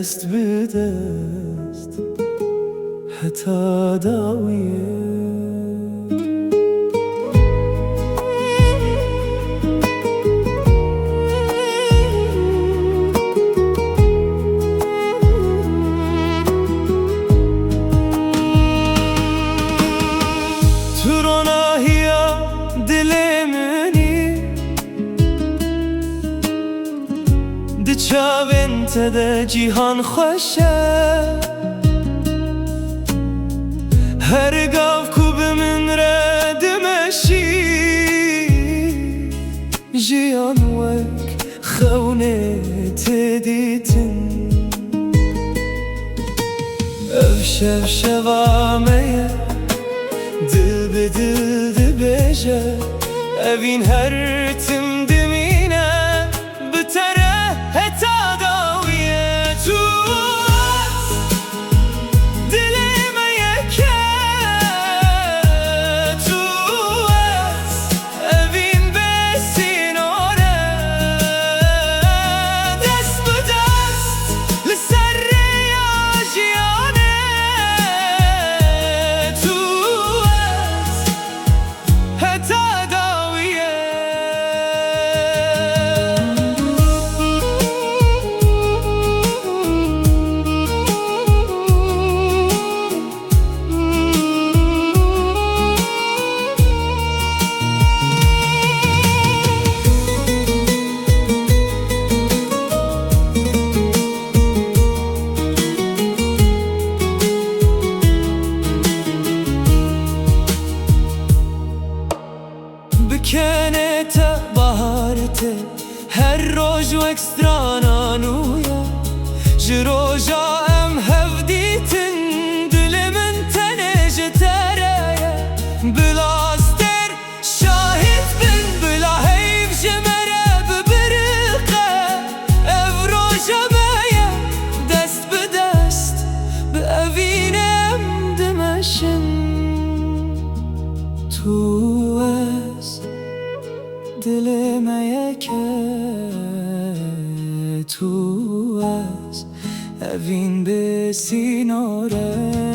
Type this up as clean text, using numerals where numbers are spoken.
دست به دست حتی داویه چاوینت ده جیهان خوشه هر گاو کو بمن ردمشی جیان وک خونه تدیتن افشف شوامه دل به دل دبیجه اوین هر تم دمینه بتره حتی داویه تو دلم یکه تو اوین به سیناره دست به دست لسر ریاجیانه تو حتی داویه بکنه تا بهارته هر روز و اکسترانانویا جروجا ام هفدیتن دل من تنج ترایه بلاستر شاهد بن بلا هیف جمره ببرقه افروجا مایه دست به دست به اوینم دمشن تو دلم یکه تو از اوین به سیناره